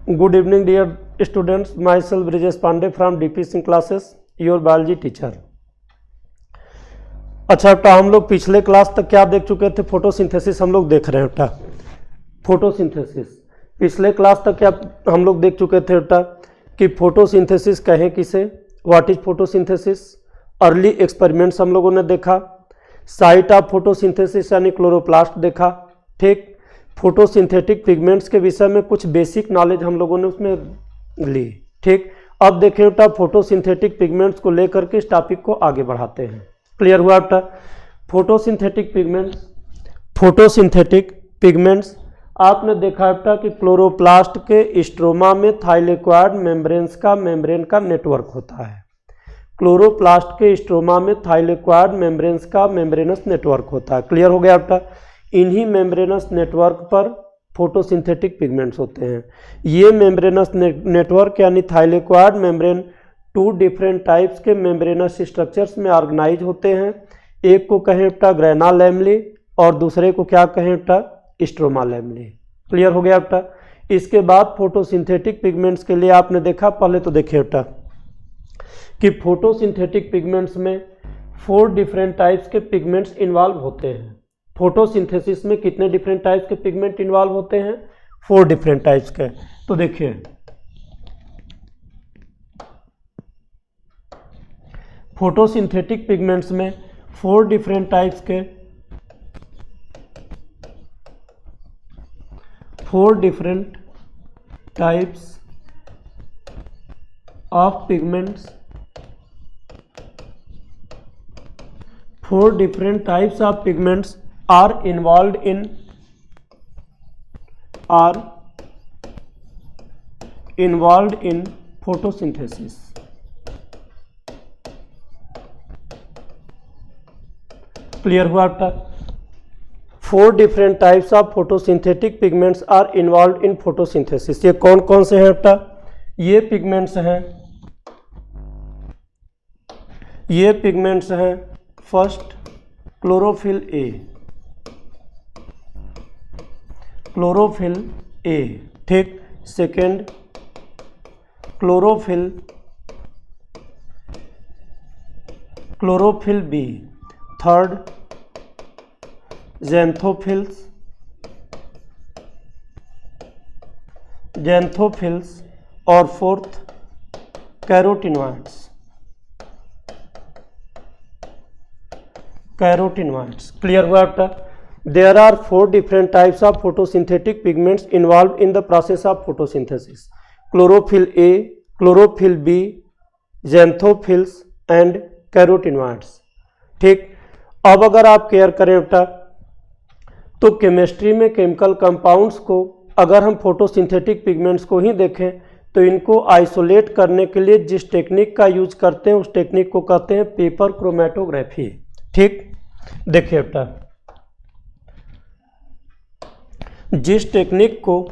Good evening dear students, myself Brijesh Pandey from DP Singh classes, your biology teacher. अच्छा बेटा, हम लोग पिछले क्लास तक क्या देख चुके थे? फोटोसिंथेसिस हम लोग देख रहे हैं बेटा। फोटोसिंथेसिस पिछले क्लास तक क्या हम लोग देख चुके थे बेटा कि फोटोसिंथेसिस कहें किसे, what is photosynthesis. Early experiments हम लोगों ने देखा, साइट ऑफ फोटोसिंथेसिस यानी क्लोरोप्लास्ट देखा। ठीक, फोटोसिंथेटिक पिगमेंट्स के विषय में कुछ बेसिक नॉलेज हम लोगों ने उसमें ली। ठीक, अब देखें बेटा फोटोसिंथेटिक पिगमेंट्स को लेकर के इस टॉपिक को आगे बढ़ाते हैं। क्लियर हुआ बेटा? फोटोसिंथेटिक पिगमेंट्स आपने देखा बेटा कि क्लोरोप्लास्ट के स्ट्रोमा में थाइलेक्वाइड मेम्ब्रेन का नेटवर्क होता है। क्लोरोप्लास्ट के स्ट्रोमा में थाइलेक्वाइड मेम्ब्रेन्स का मेम्ब्रेनस नेटवर्क होता है। क्लियर हो गया बेटा? इन्हीं मेम्ब्रेनस नेटवर्क पर फोटोसिंथेटिक पिगमेंट्स होते हैं। ये मेम्ब्रेनस नेटवर्क यानी thylakoid membrane two different types के मेम्ब्रेनस स्ट्रक्चर्स में ऑर्गेनाइज होते हैं। एक को कहें बेटा ग्रेना लैमली और दूसरे को क्या कहें बेटा? Stroma lamellae. क्लियर हो गया बेटा? इसके बाद फोटोसिंथेटिक पिगमेंट्स के लिए आपने देखा, पहले तो देखिए बेटा कि फोटोसिंथेटिक पिगमेंट्स में 4 डिफरेंट टाइप्स के पिगमेंट्स इन्वॉल्व होते हैं। फोटोसिंथेसिस में कितने डिफरेंट टाइप्स के पिगमेंट इन्वॉल्व होते हैं? 4 डिफरेंट टाइप्स के। तो देखिए फोटोसिंथेटिक पिगमेंट्स में 4 डिफरेंट टाइप्स के 4 different types of pigments 4 different types of pigments are involved in photosynthesis. Clear हुआ बेटा? 4 different types of photosynthetic pigments are involved in photosynthesis. ये कौन कौन से हैं बेटा? ये पिगमेंट्स हैं फर्स्ट क्लोरोफिल ए। ठीक, second chlorophyll B, third xanthophylls और फोर्थ कैरोटिनॉइड्स। क्लियर हुआ बेटा? There are 4 different types of photosynthetic pigments involve in the process of photosynthesis. Chlorophyll A, chlorophyll B, xanthophylls and carotenoids. ठीक, अब अगर आप care करें बेटा तो केमिस्ट्री में केमिकल कंपाउंड्स को अगर हम फोटोसिंथेटिक पिगमेंट्स को ही देखें तो इनको आइसोलेट करने के लिए जिस टेक्निक का यूज करते हैं उस टेक्निक को कहते हैं पेपर क्रोमेटोग्राफी। ठीक, देखिए बेटा जिस टेक्निक को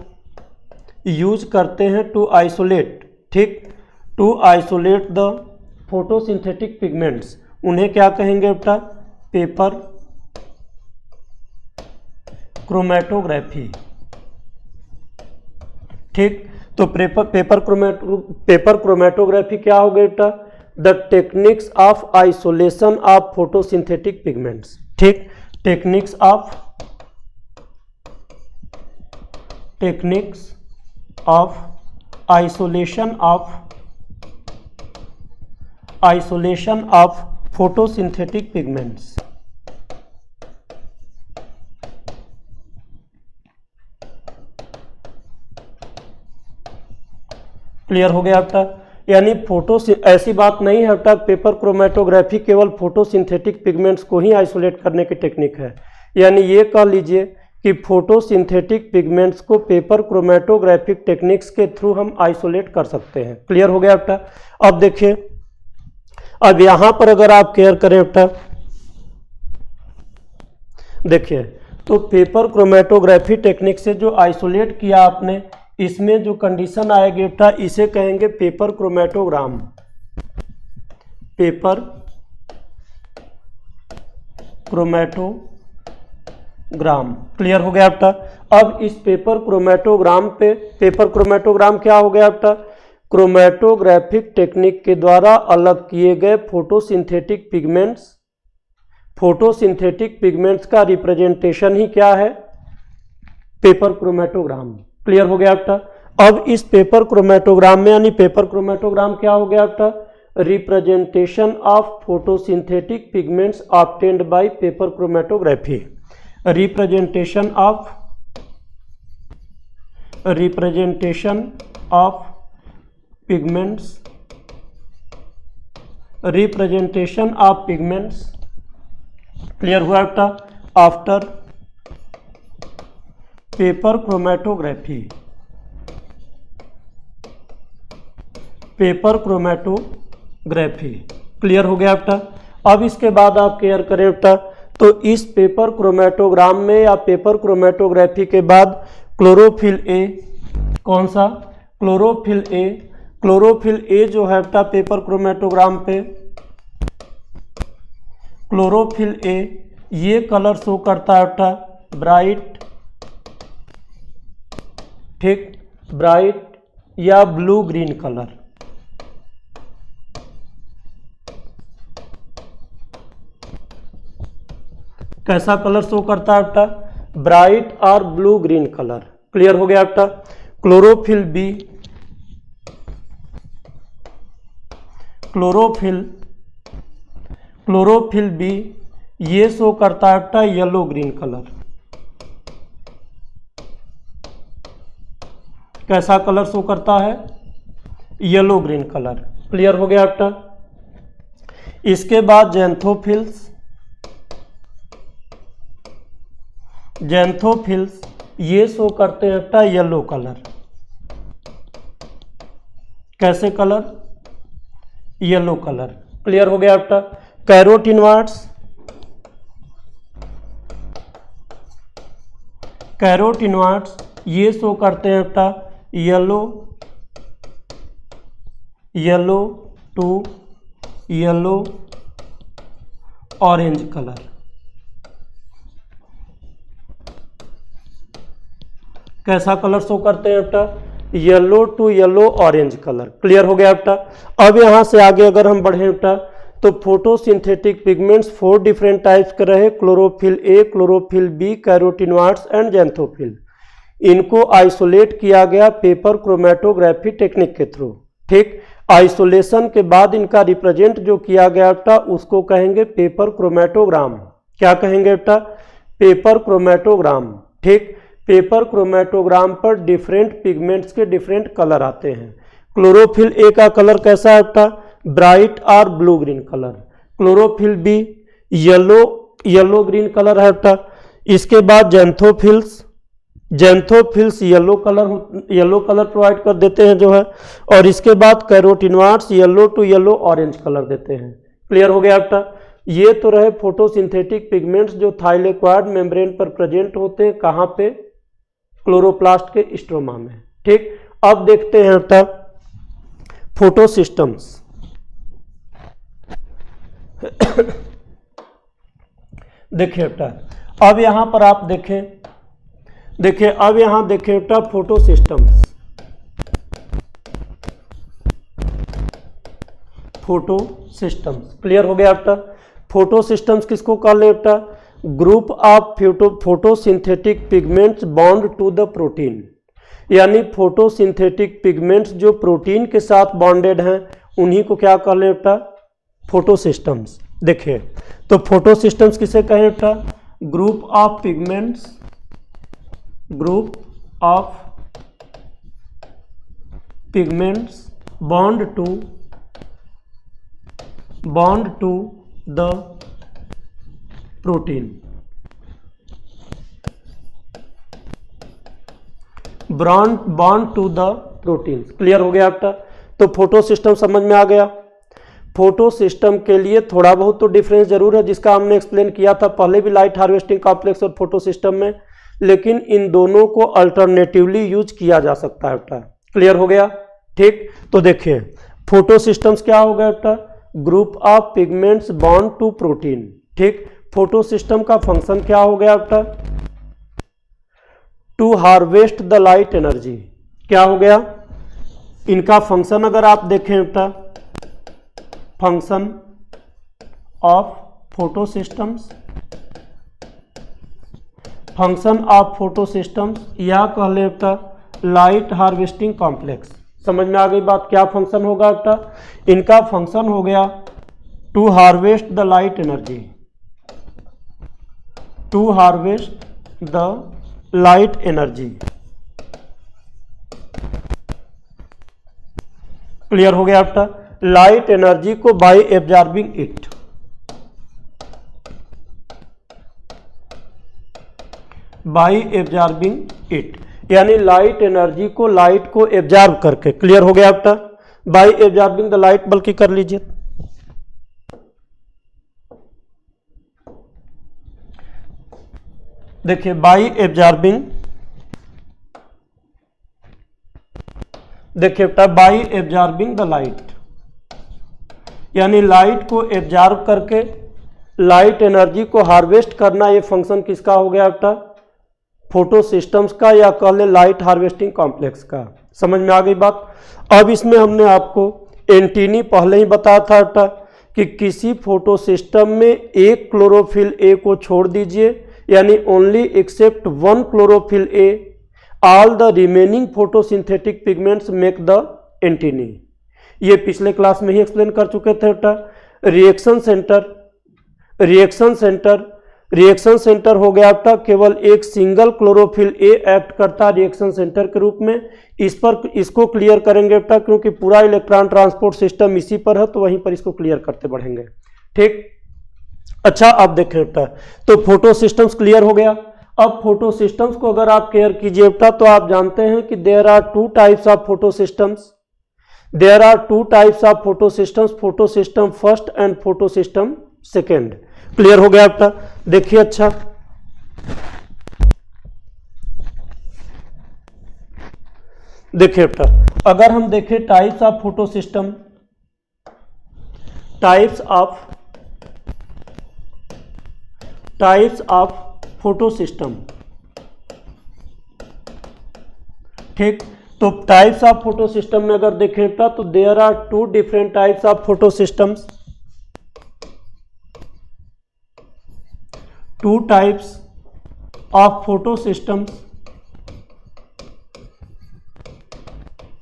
यूज करते हैं to isolate the photosynthetic pigments, उन्हें क्या कहेंगे बेटा? Paper chromatography. ठीक, तो पेपर क्रोमेटोग्राफी क्या हो गया बेटा? The techniques of isolation of photosynthetic pigments. ठीक, techniques of isolation of photosynthetic pigments. Clear हो गया बेटा? यानी ऐसी बात नहीं है बेटा पेपर क्रोमेटोग्राफी केवल फोटोसिंथेटिक पिगमेंट्स को ही आइसोलेट करने की टेक्निक है। यानी ये कह लीजिए कि फोटोसिंथेटिक पिगमेंट्स को पेपर क्रोमेटोग्राफिक टेक्निक्स के थ्रू हम आइसोलेट कर सकते हैं। क्लियर हो गया बेटा? अब देखिए, अब यहां पर अगर आप केयर करें बेटा, देखिए तो पेपर क्रोमेटोग्राफी टेक्निक से जो आइसोलेट किया आपने, इसमें जो कंडीशन आएगी बेटा इसे कहेंगे पेपर क्रोमेटोग्राम। क्रोमेटोग्राम। क्लियर हो गया बेटा? अब इस पेपर क्रोमेटोग्राम पे, पेपर क्रोमेटोग्राम क्या हो गया बेटा, क्रोमेटोग्राफिक टेक्निक के द्वारा अलग किए गए फोटोसिंथेटिक पिगमेंट्स, फोटोसिंथेटिक पिगमेंट्स का रिप्रेजेंटेशन ही क्या है, पेपर क्रोमेटोग्राम। क्लियर हो गया बेटा। अब इस पेपर क्रोमेटोग्राम में, यानी पेपर क्रोमेटोग्राम क्या हो गया बेटा, representation of photosynthetic pigments obtained by paper chromatography, representation of pigments, representation of pigments. Clear हुआ बेटा। After paper chromatography, paper chromatography. Clear हो गया बेटा। अब इसके बाद आप क्लियर करें बेटा, तो इस पेपर क्रोमेटोग्राम में या पेपर क्रोमेटोग्राफी के बाद क्लोरोफिल ए, कौन सा, क्लोरोफिल ए, क्लोरोफिल ए जो है बेटा पेपर क्रोमेटोग्राम पे, क्लोरोफिल ए ये कलर शो करता है बेटा ब्राइट, ठीक, ब्राइट या ब्लू ग्रीन कलर। कैसा कलर शो करता है बेटा, ब्राइट और ब्लू ग्रीन कलर। क्लियर हो गया बेटा। क्लोरोफिल बी, क्लोरोफिल बी ये शो करता है बेटा येलो ग्रीन कलर। कैसा कलर शो करता है, येलो ग्रीन कलर। क्लियर हो गया बेटा। इसके बाद जेंथोफिल्स, जेंथोफिल्स ये शो करते हैं बेटा येलो कलर। कैसे कलर, येलो कलर। क्लियर हो गया बेटा। कैरोटिनॉइड्स, कैरोटिनॉइड्स ये शो करते हैं बेटा yellow, yellow to yellow orange colour. कैसा कलर शो करते हैं बेटा, yellow to yellow orange colour. Clear हो गया बेटा। अब यहां से आगे अगर हम बढ़े बेटा, तो फोटोसिंथेटिक पिगमेंट्स 4 डिफरेंट टाइप्स के रहे, chlorophyll A, chlorophyll B, carotenoids and xanthophyll. इनको आइसोलेट किया गया पेपर क्रोमेटोग्राफी टेक्निक के थ्रू। ठीक, आइसोलेशन के बाद इनका रिप्रेजेंट जो किया गया बेटा उसको कहेंगे पेपर क्रोमेटोग्राम। क्या कहेंगे बेटा, पेपर क्रोमेटोग्राम। ठीक, पेपर क्रोमेटोग्राम पर डिफरेंट पिगमेंट्स के डिफरेंट कलर आते हैं। क्लोरोफिल ए का कलर कैसा है बेटा, ब्राइट और blue green colour. Chlorophyll B yellow green colour है बेटा। इसके बाद xanthophylls, xanthophylls yellow colour provide कर देते हैं जो है। और इसके बाद carotenoids yellow to yellow orange colour देते हैं। क्लियर हो गया बेटा। ये तो रहे फोटोसिंथेटिक पिगमेंट्स जो थाइलेक्वाइड मेम्ब्रेन पर प्रेजेंट होते हैं। कहाँ पे, क्लोरोप्लास्ट के स्ट्रोमा में। ठीक, अब देखते हैं बेटा फोटोसिस्टम्स। देखिए बेटा, अब यहां पर आप देखें, देखिए अब यहां देखें बेटा फोटोसिस्टम्स, फोटोसिस्टम्स। क्लियर हो गया बेटा। फोटोसिस्टम्स किसको कह ले बेटा, group of photosynthetic pigments bond to the protein. यानी फोटोसिंथेटिक पिगमेंट्स जो प्रोटीन के साथ बॉन्डेड हैं उन्हीं को क्या कह ले बेटा, फोटोसिस्टम्स। देखिए तो फोटोसिस्टम्स किसे कहें बेटा, group of pigments, group of pigments bond to the protein, bond to the protein. Clear हो गया बेटा। तो फोटो सिस्टम समझ में आ गया। फोटो सिस्टम के लिए थोड़ा बहुत तो डिफरेंस जरूर है, जिसका हमने एक्सप्लेन किया था पहले भी लाइट हार्वेस्टिंग कॉम्प्लेक्स और फोटो सिस्टम में, लेकिन इन दोनों को अल्टरनेटिवली यूज किया जा सकता है बेटा। क्लियर हो गया। ठीक, तो देखिए फोटो सिस्टम्स क्या हो गया बेटा, group of pigments bond to protein. ठीक, फोटो सिस्टम का फंक्शन क्या हो गया बेटा, to harvest the light energy. क्या हो गया इनका फंक्शन? अगर आप देखें बेटा, function of photosystems, function of photosystems या कह ले बेटा लाइट हार्वेस्टिंग कॉम्प्लेक्स। समझ में आ गई बात? क्या फंक्शन होगा बेटा? इनका फंक्शन हो गया to harvest the light energy, to harvest the light energy. Clear हो गया बेटा? लाइट एनर्जी को by absorbing it, by absorbing it, यानी लाइट एनर्जी को, लाइट को एब्जॉर्ब करके। क्लियर हो गया बेटा? बाय एब्जॉर्बिंग द लाइट, बल्कि कर लीजिए। देखिए बाय एब्जॉर्बिंग, देखिए बेटा बाय एब्जॉर्बिंग द लाइट, यानी लाइट को एब्जॉर्ब करके लाइट एनर्जी को हार्वेस्ट करना। ये फंक्शन किसका हो गया बेटा? फोटो सिस्टम्स का, या कह ले लाइट हार्वेस्टिंग कॉम्प्लेक्स का। समझ में आ गई बात? अब इसमें हमने आपको एंटीनी पहले ही बताया था बेटा कि किसी फोटो सिस्टम में एक क्लोरोफिल ए को छोड़ दीजिए, यानी only except one chlorophyll A, all the remaining photosynthetic pigments make the antennae. ये पिछले क्लास में ही एक्सप्लेन कर चुके थे बेटा। Reaction centre, reaction centre, reaction centre हो गया बेटा केवल एक सिंगल क्लोरोफिल ए एक्ट करता है रिएक्शन सेंटर के रूप में। इस पर, इसको क्लियर करेंगे बेटा, क्योंकि पूरा इलेक्ट्रॉन ट्रांसपोर्ट सिस्टम इसी पर है, तो वहीं पर इसको क्लियर करते बढ़ेंगे। ठीक, अच्छा अब देखें बेटा, तो फोटो सिस्टम्स क्लियर हो गया। अब फोटो सिस्टम्स को अगर आप केयर कीजिए बेटा, तो आप जानते हैं कि there are two types of photosystems, there are two types of photosystems, photosystem first and photosystem second. Clear हो गया बेटा? देखिए अच्छा, देखिए बेटा, अगर हम देखें types of photo system, types of photo system, ठीक, तो टाइप्स ऑफ फोटो सिस्टम में अगर देखें बेटा, तो there are two different types of photosystems, two types of photosystems,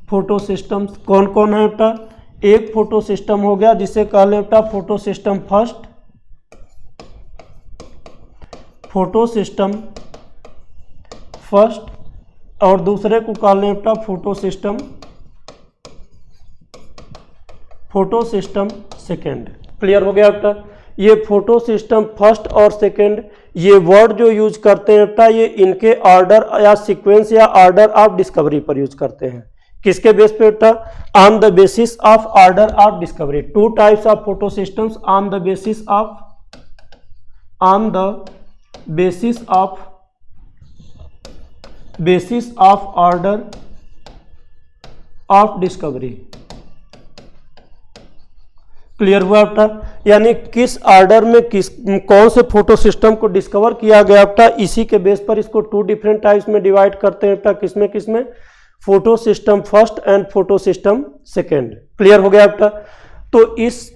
photosystems कौन कौन है बेटा? एक फोटो सिस्टम हो गया जिसे कह ले बेटा photo system first, photo system first, और दूसरे को कह ले बेटा फोटो सिस्टम सेकेंड। क्लियर हो गया बेटा? ये फोटो सिस्टम फर्स्ट और सेकेंड, ये वर्ड जो यूज करते हैं बेटा, ये इनके ऑर्डर या सीक्वेंस या ऑर्डर ऑफ डिस्कवरी पर यूज करते हैं। किसके बेस पे बेटा? On the basis of order of discovery. To types of photo systems on the basis of order of discovery. Clear हुआ बेटा? यानी किस ऑर्डर में कौन से फोटो सिस्टम को डिस्कवर किया गया बेटा, इसी के बेस पर इसको टू डिफरेंट टाइप्स में डिवाइड करते हैं बेटा। किसमें? Photo system first and photosystem second. Clear हो गया बेटा? तो इस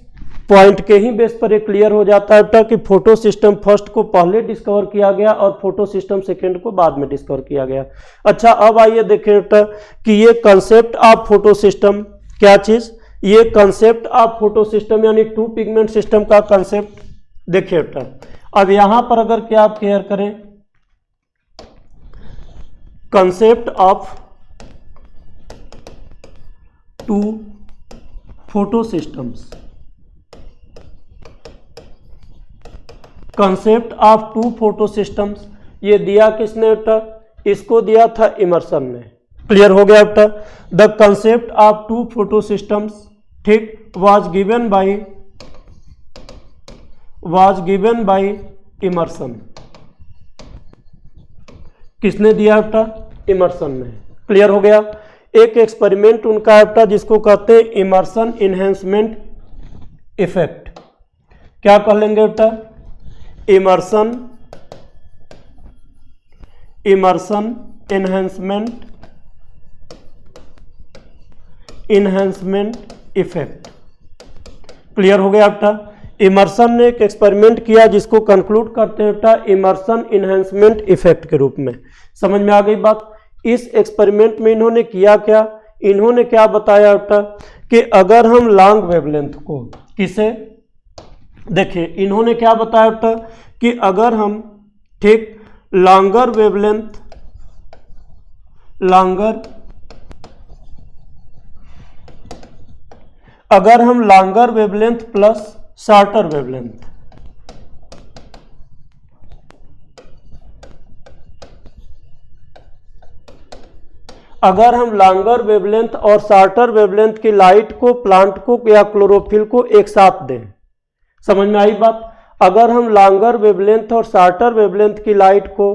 पॉइंट के ही बेस पर ये क्लियर हो जाता है बेटा कि फोटो सिस्टम फर्स्ट को पहले डिस्कवर किया गया और फोटो सिस्टम सेकेंड को बाद में डिस्कवर किया गया। अच्छा, अब आइए देखें बेटा कि ये कंसेप्ट ऑफ फोटो सिस्टम क्या चीज, ये कंसेप्ट ऑफ फोटो सिस्टम यानी टू पिगमेंट सिस्टम का कंसेप्ट। देखिए बेटा, अब यहां पर अगर क्या आप क्लियर करें, concept of two photosystems, concept of two photosystems, ये दिया किसने बेटा? इसको दिया था इमर्सन ने। क्लियर हो गया बेटा? The concept of two photosystems, ठीक, वाज गिवन बाय इमर्सन। किसने दिया बेटा? इमर्सन ने। क्लियर हो गया? एक एक्सपेरिमेंट उनका है बेटा जिसको कहते हैं इमर्सन इनहेंसमेंट इफेक्ट। क्या कह लेंगे बेटा? Immersion enhancement effect. क्लियर हो गया बेटा। इमर्सन ने एक एक्सपेरिमेंट किया जिसको कंक्लूड करते हैं बेटा इमर्सन इन्हेंसमेंट इफेक्ट के रूप में। समझ में आ गई बात। इस एक्सपेरिमेंट में इन्होंने किया क्या, इन्होंने क्या बताया बेटा कि अगर हम लॉन्ग वेवलेंथ को, किसे, देखिए इन्होंने क्या बताया बेटा कि अगर हम ठीक longer wavelength plus shorter wavelength, अगर हम लॉन्गर वेवलेंथ और शॉर्टर वेवलेंथ की लाइट को प्लांट को या क्लोरोफिल को एक साथ दें। समझ में आई बात। अगर हम लॉन्गर वेवलेंथ और शॉर्टर वेवलेंथ की लाइट को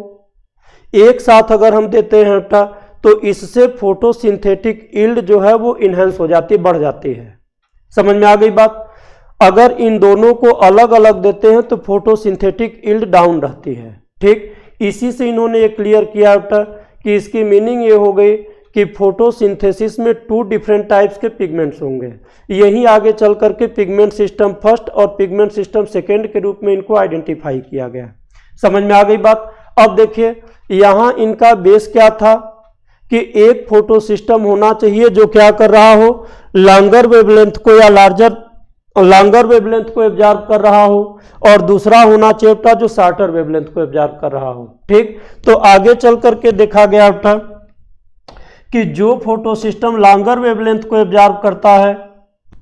एक साथ अगर हम देते हैं बेटा तो इससे फोटोसिंथेटिक यील्ड जो है वो इनहेंस हो जाती है, बढ़ जाती है। समझ में आ गई बात। अगर इन दोनों को अलग अलग देते हैं तो फोटोसिंथेटिक यील्ड डाउन रहती है। ठीक, इसी से इन्होंने ये क्लियर किया बेटा कि इसकी मीनिंग ये हो गई कि फोटोसिंथेसिस में 2 डिफरेंट टाइप्स के पिगमेंट्स होंगे। यही आगे चल करके पिगमेंट सिस्टम फर्स्ट और पिगमेंट सिस्टम सेकेंड के रूप में इनको आइडेंटिफाई किया गया। समझ में आ गई बात। अब देखिए यहाँ इनका बेस क्या था कि एक फोटो सिस्टम होना चाहिए जो क्या कर रहा हो, लॉन्गर वेवलेंथ को या लॉन्गर वेवलेंथ को एब्जॉर्ब कर रहा हो, और दूसरा होना चाहिए बेटा जो शॉर्टर वेवलेंथ को एब्जॉर्ब कर रहा हो। ठीक, तो आगे चल करके देखा गया बेटा कि जो फोटो सिस्टम लॉन्गर वेवलेंथ को एब्जॉर्ब करता है,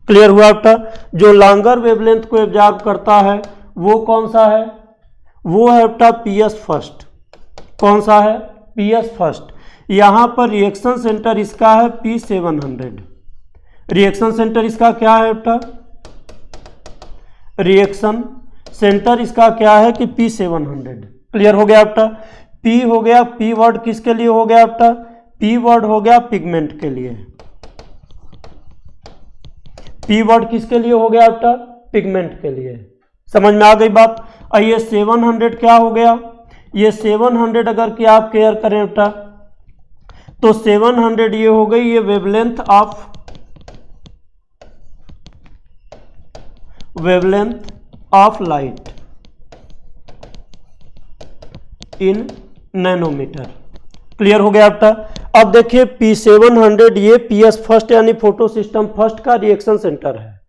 क्लियर हुआ बेटा, जो लॉन्गर वेवलेंथ को एब्जॉर्ब करता है वो कौन सा है, वो है बेटा पीएस फर्स्ट। कौन सा है, पीएस फर्स्ट। यहां पर रिएक्शन सेंटर इसका है P700। रिएक्शन सेंटर इसका क्या है बेटा, रिएक्शन सेंटर इसका क्या है कि P700। क्लियर हो गया बेटा। P हो गया, P वर्ड किसके लिए हो गया बेटा, P वर्ड हो गया पिगमेंट के लिए। P वर्ड किसके लिए हो गया बेटा, पिगमेंट के लिए। समझ में आ गई बात। और ये 700 क्या हो गया, ये 700 अगर कि आप केयर करें बेटा तो 700 ये हो गई ये wavelength of light in nanometer. Clear हो गया बेटा। अब देखिए P700 ये पीएस फर्स्ट यानी फोटो सिस्टम फर्स्ट का रिएक्शन सेंटर है।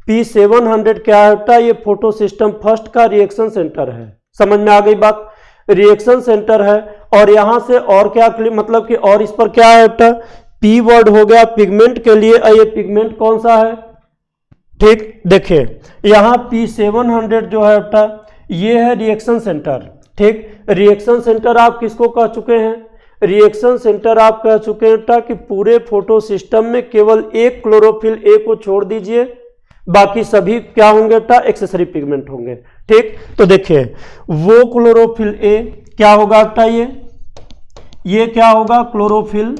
P700 क्या है बेटा, ये फोटो सिस्टम फर्स्ट का रिएक्शन सेंटर है। समझ में आ गई बात। रिएक्शन सेंटर है और यहां से और क्या मतलब कि और इस पर क्या है बेटा, P वर्ड हो गया पिगमेंट के लिए। ये पिगमेंट कौन सा है, ठीक, देखिए यहां P700 जो है बेटा ये है रिएक्शन सेंटर। ठीक, रिएक्शन सेंटर आप किसको कह चुके हैं, रिएक्शन सेंटर आप कह चुके हैं बेटा कि पूरे फोटो सिस्टम में केवल एक क्लोरोफिल ए को छोड़ दीजिए, बाकी सभी क्या होंगे बेटा, एक्सेसरी पिगमेंट होंगे। ठीक, तो देखिए वो क्लोरोफिल ए क्या होगा बेटा, ये क्या होगा क्लोरोफिल,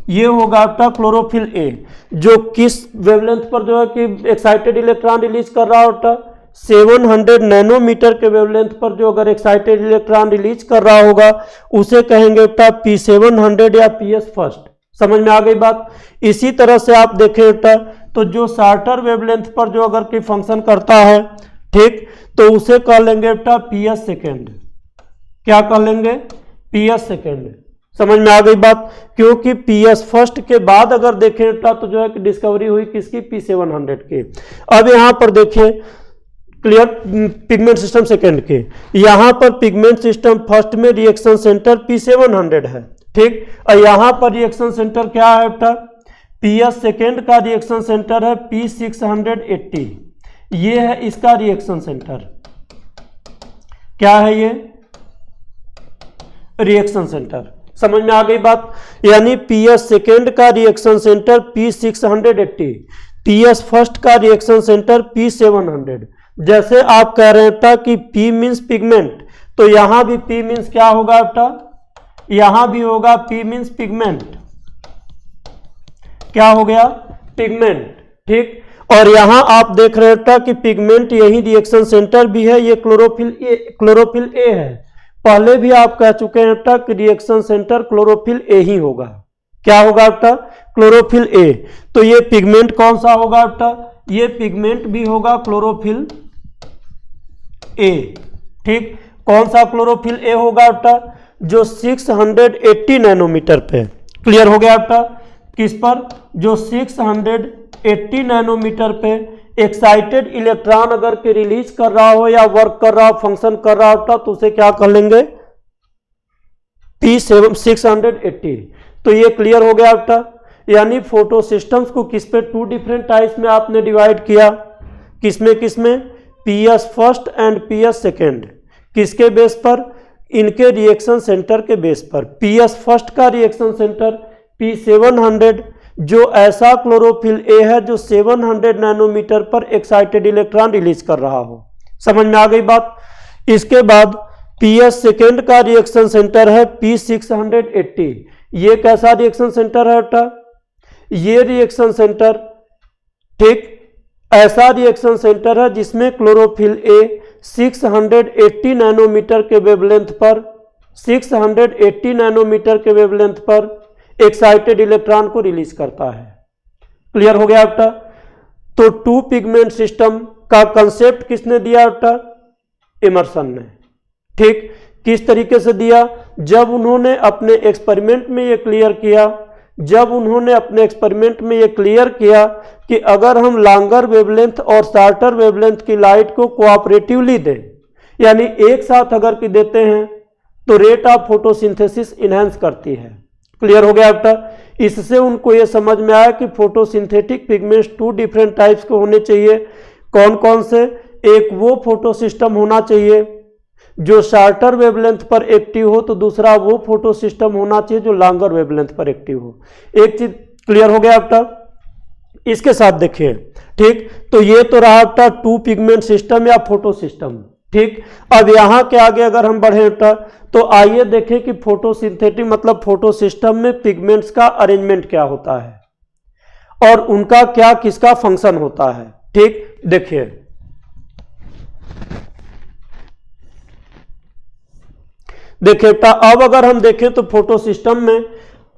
ये होगा बेटा क्लोरोफिल ए जो किस वेवलेंथ पर जो है कि एक्साइटेड इलेक्ट्रॉन रिलीज कर रहा होता, 700 नैनोमीटर के वेवलेंथ पर जो अगर एक्साइटेड इलेक्ट्रॉन रिलीज कर रहा होगा उसे कहेंगे बेटा P700 या पीएस फर्स्ट। समझ में आ गई बात। इसी तरह से आप देखें बेटा तो जो शॉर्टर वेवलेंथ पर जो अगर कोई फंक्शन करता है, ठीक, तो उसे कह लेंगे बेटा पीएस सेकेंड। क्या कह लेंगे, पीएस सेकेंड। समझ में आ गई बात। क्योंकि पीएस फर्स्ट के बाद अगर देखें बेटा तो जो है कि डिस्कवरी हुई किसकी, P700 की। अब यहां पर देखिए क्लियर, पिगमेंट सिस्टम सेकेंड के, यहां पर पिगमेंट सिस्टम फर्स्ट में रिएक्शन सेंटर P700 है। ठीक, और यहां पर रिएक्शन सेंटर क्या है बेटा, पीएस सेकेंड का रिएक्शन सेंटर है P680। ये है इसका रिएक्शन सेंटर। क्या है ये, रिएक्शन सेंटर। समझ में आ गई बात। यानी पीएस सेकेंड का reaction centre P680, PS first का रिएक्शन सेंटर P700। जैसे आप कह रहे हैं कि P मीन्स पिगमेंट, तो यहां भी P मीन्स क्या होगा बेटा, यहां भी होगा P मीन्स पिगमेंट। क्या हो गया, पिगमेंट। ठीक, और यहां आप देख रहे हैं कि पिगमेंट यही रिएक्शन सेंटर भी है, ये क्लोरोफिल ए है। पहले भी आप कह चुके हैं बेटा कि रिएक्शन सेंटर क्लोरोफिल ए ही होगा। क्या होगा बेटा? क्लोरोफिल ए। तो ये पिगमेंट कौन सा होगा बेटा? ये पिगमेंट भी होगा क्लोरोफिल ए। ठीक, कौन सा क्लोरोफिल ए होगा बेटा? जो 680 नैनोमीटर पे। क्लियर हो गया बेटा? किस पर? जो 680 नैनोमीटर पे एक्साइटेड इलेक्ट्रॉन अगर के रिलीज कर रहा हो या वर्क कर रहा हो, फंक्शन कर रहा होता, तो उसे क्या कर लेंगे? P680। तो ये क्लियर हो गया बेटा? यानी फोटो सिस्टम्स को किस पे? टू डिफरेंट टाइप्स में आपने डिवाइड किया। किसमें किसमें? PS first and PS second. किसके बेस पर? इनके रिएक्शन सेंटर के बेस पर। PS फर्स्ट का रिएक्शन सेंटर P700, जो ऐसा क्लोरोफिल ए है जो 700 नैनोमीटर पर एक्साइटेड इलेक्ट्रॉन रिलीज कर रहा हो। समझ में आ गई बात? इसके बाद PS सेकेंड का रिएक्शन सेंटर है P680। ये कैसा रिएक्शन सेंटर है बेटा? ये रिएक्शन सेंटर, ठीक, ऐसा रिएक्शन सेंटर है जिसमें क्लोरोफिल ए 680 नैनोमीटर के वेवलेंथ पर 680 नैनोमीटर के वेवलेंथ पर एक्साइटेड इलेक्ट्रॉन को रिलीज करता है। क्लियर हो गया बेटा? तो टू पिगमेंट सिस्टम का कंसेप्ट किसने दिया बेटा? इमर्सन ने। ठीक, किस तरीके से दिया? जब उन्होंने अपने एक्सपेरिमेंट में ये क्लियर किया कि अगर हम लॉन्गर वेवलेंथ और शॉर्टर वेवलेंथ की लाइट को कोऑपरेटिवली दें, यानी एक साथ अगर कि देते हैं, तो रेट ऑफ फोटोसिंथेसिस इनहेंस करती है। क्लियर हो गया बेटा? इससे उनको ये समझ में आया कि photosynthetic pigments two different types के होने चाहिए। कौन कौन से? एक वो फोटो सिस्टम होना चाहिए जो शार्टर वेवलेंथ पर एक्टिव हो, तो दूसरा वो फोटो सिस्टम होना चाहिए जो लॉन्गर वेवलेंथ पर एक्टिव हो। एक चीज क्लियर हो गया बेटा? इसके साथ देखिए, ठीक, तो ये तो रहा बेटा टू पिगमेंट सिस्टम या फोटो सिस्टम। ठीक, अब यहां के आगे अगर हम बढ़े बेटा, तो आइए देखें कि फोटोसिंथेटिक मतलब फोटो सिस्टम में पिगमेंट्स का अरेंजमेंट क्या होता है और उनका क्या किसका फंक्शन होता है। ठीक, देखिए बेटा, अब अगर हम देखें तो फोटो सिस्टम में,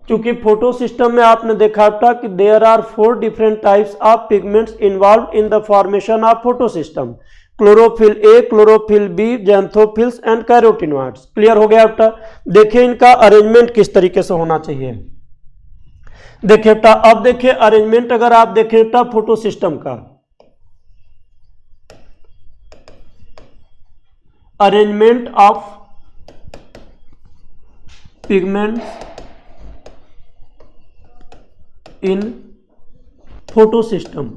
क्योंकि फोटो सिस्टम में आपने देखा था कि there are 4 different types of pigments involve in the formation of photo system. Chlorophyll A, chlorophyll B, xanthophylls and carotenoids. Clear हो गया बेटा? देखिए इनका अरेंजमेंट किस तरीके से होना चाहिए। देखिए बेटा, अब देखिए अरेंजमेंट अगर आप देखें बेटा फोटो सिस्टम का, arrangement of pigments in photo system.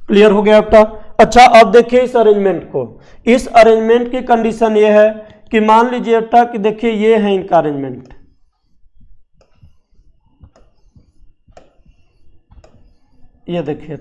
Clear हो गया बेटा? अच्छा, अब देखिए इस अरेंजमेंट को। इस अरेंजमेंट की कंडीशन ये है कि मान लीजिए बेटा कि देखिए ये है इनका अरेंजमेंट, ये देखिए,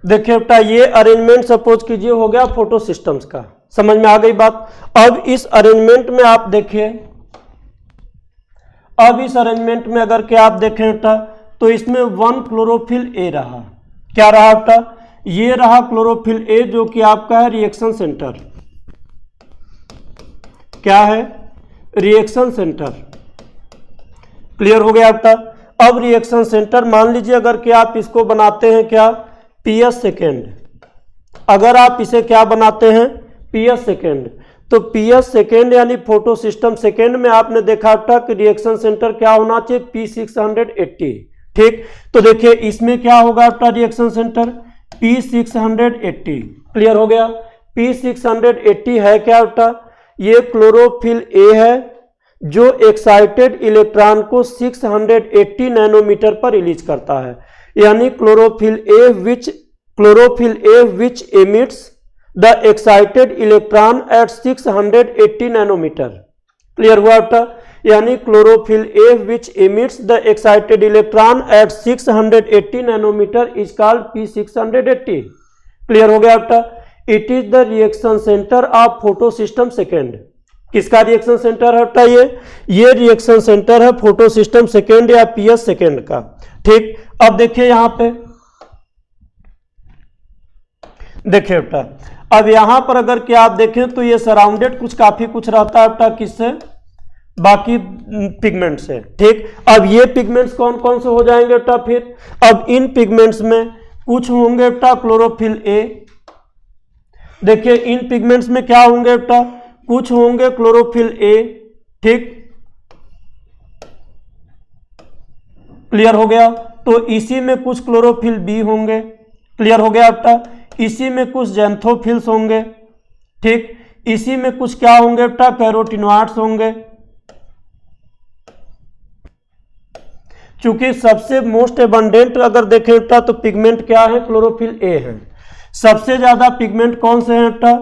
देखिए बेटा ये अरेंजमेंट सपोज कीजिए हो गया फोटो सिस्टम्स का। समझ में आ गई बात? अब इस अरेंजमेंट में आप देखिए, अब इस अरेंजमेंट में अगर क्या आप देखें बेटा, तो इसमें 1 क्लोरोफिल ए रहा। क्या रहा बेटा? ये रहा क्लोरोफिल ए, जो कि आपका है रिएक्शन सेंटर। क्या है? Reaction centre. क्लियर हो गया बेटा? अब रिएक्शन सेंटर मान लीजिए अगर क्या आप इसको बनाते हैं क्या? PS second. अगर आप इसे क्या बनाते हैं? PS second. तो PS सेकेंड यानी फोटो सिस्टम सेकेंड में आपने देखा था कि रिएक्शन सेंटर क्या होना चाहिए? P680। ठीक, तो देखिए इसमें क्या होगा आपका रिएक्शन सेंटर? P680। क्लियर हो गया? P680 है क्या बेटा? ये क्लोरोफिल ए है जो एक्साइटेड इलेक्ट्रॉन को 680 नैनोमीटर पर रिलीज करता है, यानी chlorophyll a which emits the excited electron at 680 nanometer. Clear हुआ बेटा? यानी chlorophyll a which emits the excited electron at 680 nanometer is called P680। Clear हो गया बेटा? It is the reaction centre of photo system second. किसका reaction centre है बेटा? ये रिएक्शन सेंटर है फोटो सिस्टम सेकेंड या PS सेकेंड का। ठीक, अब देखिए यहां पे, देखिए बेटा, अब यहां पर अगर क्या आप देखें तो ये सराउंडेड काफी कुछ रहता है बेटा, किससे? बाकी पिगमेंट से। ठीक, अब ये पिगमेंट्स कौन कौन से हो जाएंगे बेटा? फिर अब इन पिगमेंट्स में कुछ होंगे बेटा क्लोरोफिल ए। देखिए इन पिगमेंट्स में क्या होंगे बेटा? कुछ होंगे क्लोरोफिल ए। ठीक, क्लियर हो गया? तो इसी में कुछ क्लोरोफिल बी होंगे। क्लियर हो गया बेटा? इसी में कुछ जैंथोफिल्स होंगे। ठीक, इसी में कुछ क्या होंगे बेटा? कैरोटिनॉइड्स होंगे। चूंकि सबसे मोस्ट एबंडेंट अगर देखें बेटा तो पिगमेंट क्या है? क्लोरोफिल ए है। सबसे ज्यादा पिगमेंट कौन से हैं बेटा?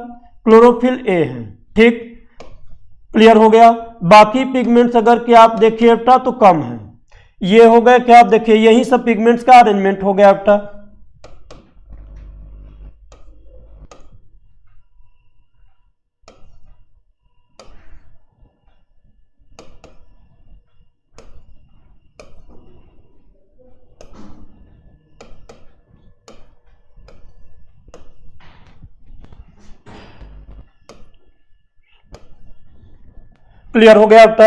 क्लोरोफिल ए है। ठीक, क्लियर हो गया? बाकी पिगमेंट्स अगर क्या आप देखिए बेटा तो कम है। ये हो गए क्या आप देखिए, यही सब पिगमेंट्स का अरेंजमेंट हो गया बेटा। क्लियर हो गया बेटा?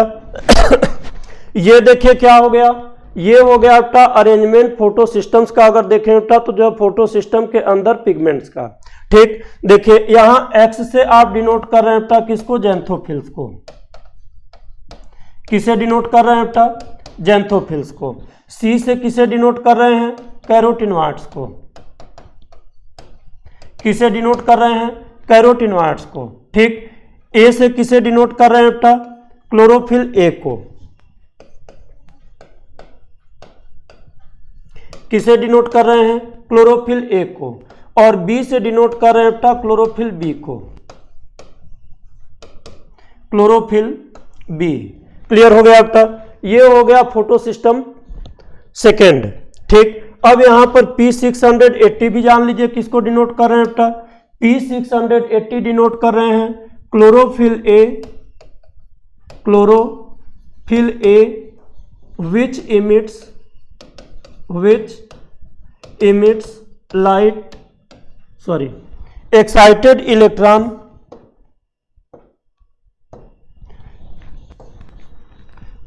ये देखिए क्या हो गया? ये हो गया बेटा अरेंजमेंट फोटो सिस्टम्स का। अगर देखें बेटा तो जो फोटो सिस्टम के अंदर पिगमेंट्स का। ठीक, देखिए यहां X से आप डिनोट कर रहे हैं बेटा किसको? जैंथोफिल्स को। किसे डिनोट कर रहे हैं बेटा? जैंथोफिल्स को। C से किसे डिनोट कर रहे हैं? कैरोटिनॉइड्स को। किसे डिनोट कर रहे हैं? कैरोटिनॉइड्स को। ठीक, A से किसे डिनोट कर रहे हैं बेटा? क्लोरोफिल ए को। किसे डिनोट कर रहे हैं? क्लोरोफिल ए को। और बी से डिनोट कर रहे हैं बेटा क्लोरोफिल बी को। Chlorophyll b. क्लियर हो गया बेटा? ये हो गया फोटो सिस्टम सेकेंड। ठीक, अब यहां पर P680 भी जान लीजिए किसको डिनोट कर रहे हैं बेटा? P680 डिनोट कर रहे हैं chlorophyll A which emits light, excited electron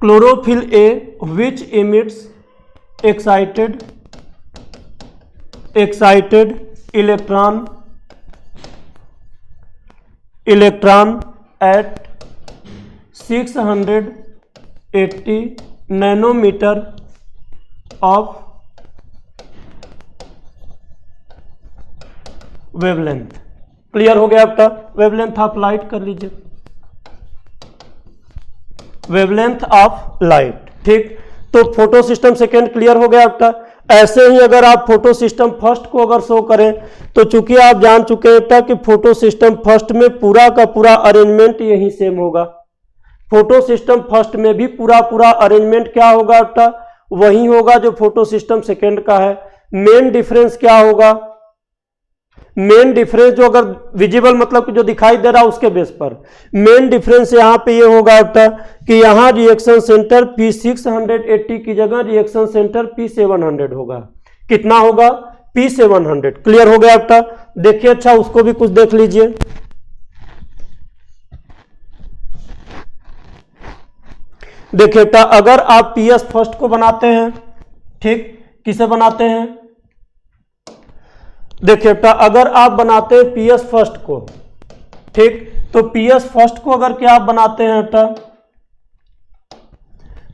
chlorophyll A which emits excited electron at 680 nanometer of wavelength. Clear हो गया बेटा? वेवलेंथ ऑफ लाइट कर लीजिए, वेवलेंथ ऑफ लाइट। ठीक, तो फोटो सिस्टम सेकेंड क्लियर हो गया बेटा। ऐसे ही अगर आप फोटो सिस्टम फर्स्ट को अगर शो करें तो चूंकि आप जान चुके हैं बेटा कि फोटो सिस्टम फर्स्ट में पूरा का पूरा अरेंजमेंट यही सेम होगा। फोटो सिस्टम फर्स्ट में भी पूरा अरेंजमेंट क्या होगा बेटा? वही होगा जो फोटो सिस्टम सेकेंड का है। मेन डिफरेंस क्या होगा? मेन डिफरेंस जो अगर विजिबल मतलब कि जो दिखाई दे रहा है उसके बेस पर मेन डिफरेंस यहां पे ये होगा बेटा कि यहां रिएक्शन सेंटर P680 की जगह रिएक्शन सेंटर P700 होगा। कितना होगा? P700। क्लियर हो गया बेटा? देखिए अच्छा उसको भी कुछ देख लीजिए। देखिए बेटा अगर आप PS फर्स्ट को बनाते हैं, ठीक, किसे बनाते हैं? देखिए बेटा अगर आप बनाते हैं PS फर्स्ट को, ठीक, तो PS फर्स्ट को अगर क्या आप बनाते हैं बेटा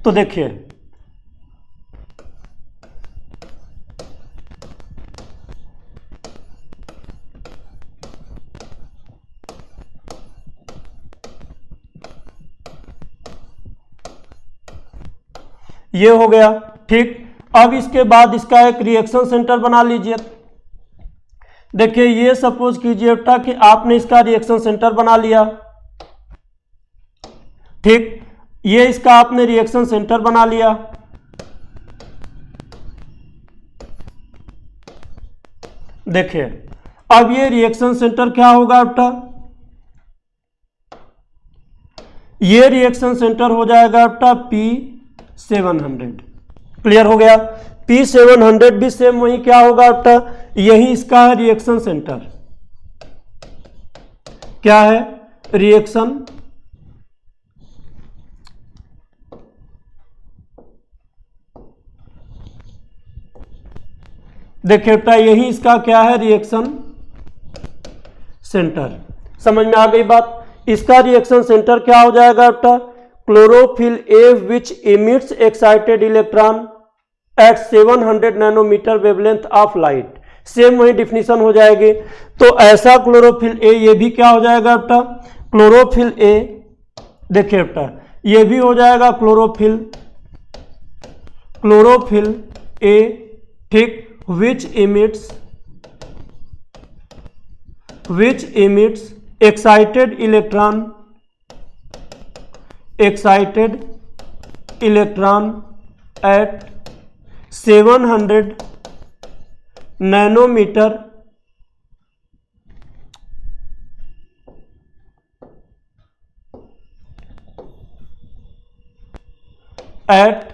तो देखिए ये हो गया। ठीक, अब इसके बाद इसका एक रिएक्शन सेंटर बना लीजिए। देखिए ये सपोज कीजिए बेटा कि आपने इसका रिएक्शन सेंटर बना लिया। ठीक, ये इसका आपने रिएक्शन सेंटर बना लिया। देखिए अब ये रिएक्शन सेंटर क्या होगा बेटा, ये रिएक्शन सेंटर हो जाएगा बेटा P700। क्लियर हो गया। P700 भी सेम वही क्या होगा बेटा, यही इसका है रिएक्शन सेंटर। क्या है, रिएक्शन देखिए बेटा यही इसका क्या है, रिएक्शन सेंटर। समझ में आ गई बात। इसका रिएक्शन सेंटर क्या हो जाएगा बेटा, chlorophyll a which emits excited electron at 700 nanometer wavelength of light. Same वही डिफिनीशन हो जाएगी। तो ऐसा क्लोरोफिल ए, ये भी क्या हो जाएगा बेटा, क्लोरोफिल ए। देखिए बेटा ये भी हो जाएगा क्लोरोफिल ए। ठीक, which emits excited electron at 700 nanometer at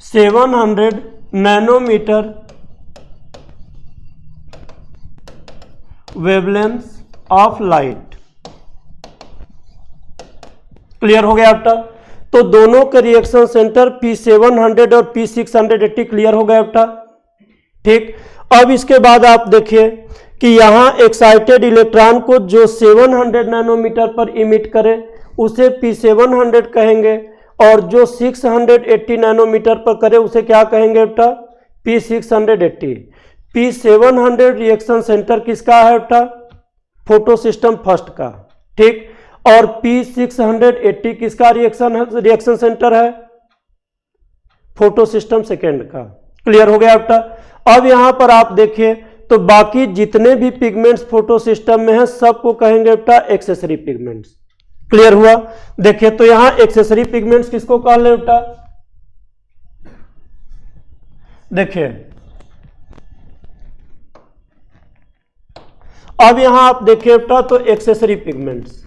700 nanometer wavelength of light. Clear हो गया बेटा। तो दोनों के रिएक्शन सेंटर P700 और P680 क्लियर हो गया बेटा। ठीक, अब इसके बाद आप देखिए कि यहां एक्साइटेड इलेक्ट्रॉन को जो 700 नैनोमीटर पर इमिट करे उसे P700 कहेंगे, और जो 680 नैनोमीटर पर करे उसे क्या कहेंगे बेटा, P680। P700 रिएक्शन सेंटर किसका है बेटा, फोटो सिस्टम फर्स्ट का। ठीक, और P680 किसका रिएक्शन सेंटर है, फोटो सिस्टम सेकेंड का। क्लियर हो गया बेटा। अब यहां पर आप देखिए तो बाकी जितने भी पिगमेंट्स फोटो सिस्टम में है सबको कहेंगे बेटा एक्सेसरी पिगमेंट्स। क्लियर हुआ। देखिए तो यहां एक्सेसरी पिगमेंट्स किसको कह ले बेटा, देखिए अब यहां आप देखिए बेटा तो एक्सेसरी पिगमेंट्स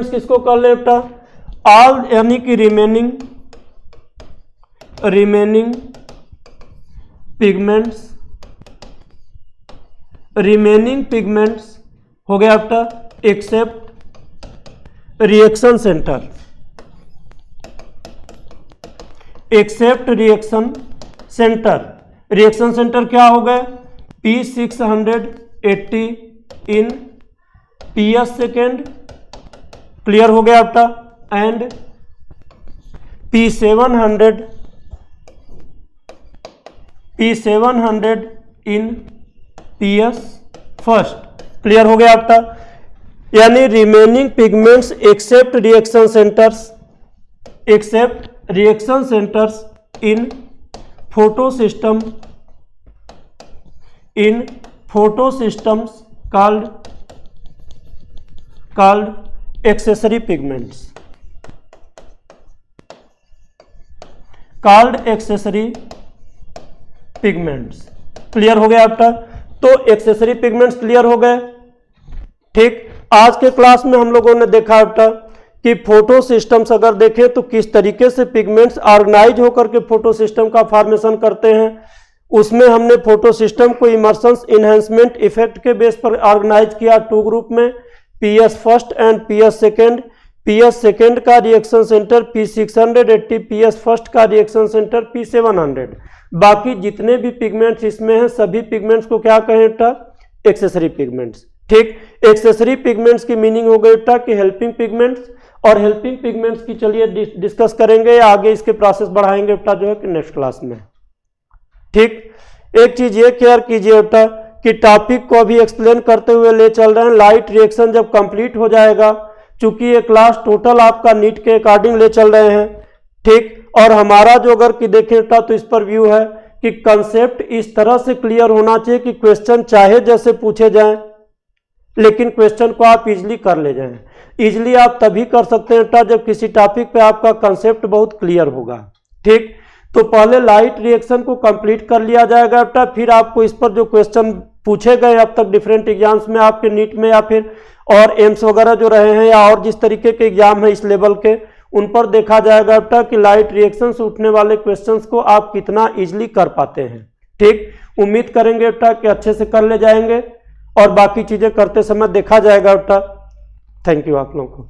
किसको कह ले बेटा, ऑल यानी कि रिमेनिंग पिगमेंट्स हो गया बेटा एक्सेप्ट रिएक्शन सेंटर क्या हो गए, P680 इन PS सेकेंड। क्लियर हो गया बेटा। And P700 in PS first. Clear हो गया आपका। यानी remaining pigments except reaction centres in photosystems called accessory pigments. Clear हो गया आपका। तो एक्सेसरी पिगमेंट्स क्लियर हो गए। ठीक, आज के क्लास में हम लोगों ने देखा बेटा कि फोटो सिस्टम्स अगर देखें तो किस तरीके से पिगमेंट्स ऑर्गेनाइज होकर के फोटो सिस्टम का फॉर्मेशन करते हैं। उसमें हमने फोटो सिस्टम को इमर्शन इन्हेंसमेंट इफेक्ट के बेस पर ऑर्गेनाइज किया 2 ग्रुप में, PS first and PS second. PS second का reaction centre P680, PS first का रिएक्शन सेंटर P700। बाकी जितने भी पिगमेंट्स इसमें हैं सभी पिगमेंट्स को क्या कहें बेटा, एक्सेसरी पिगमेंट्स। ठीक, एक्सेसरी पिगमेंट्स की मीनिंग हो गई बेटा कि हेल्पिंग पिगमेंट्स, और हेल्पिंग पिगमेंट्स की चलिए डिस्कस करेंगे, आगे इसके प्रोसेस बढ़ाएंगे बेटा जो है कि नेक्स्ट क्लास में। ठीक, एक चीज ये केयर कीजिए बेटा कि टॉपिक को अभी एक्सप्लेन करते हुए ले चल रहे हैं। लाइट रिएक्शन जब कंप्लीट हो जाएगा, चूंकि ये क्लास टोटल आपका नीट के अकॉर्डिंग ले चल रहे हैं, ठीक। और हमारा जो अगर कि देखें तो इस पर व्यू है कि कंसेप्ट इस तरह से क्लियर होना चाहिए कि क्वेश्चन चाहे जैसे पूछे जाएं, लेकिन क्वेश्चन को आप इजीली कर ले जाएं। इजीली आप तभी कर सकते हैं जब किसी टॉपिक पे आपका कंसेप्ट बहुत क्लियर होगा, ठीक। तो पहले लाइट रिएक्शन को कंप्लीट कर लिया जाएगा बेटा, फिर आपको इस पर जो क्वेश्चन पूछे गए अब तक डिफरेंट एग्जाम्स में आपके नीट में या फिर और एम्स वगैरह जो रहे हैं या और जिस तरीके के एग्जाम है इस लेवल के, उन पर देखा जाएगा बेटा कि लाइट रिएक्शन से उठने वाले क्वेश्चंस को आप कितना इजीली कर पाते हैं, ठीक। उम्मीद करेंगे बेटा कि अच्छे से कर ले जाएंगे और बाकी चीजें करते समय देखा जाएगा बेटा। थैंक यू आप लोगों को।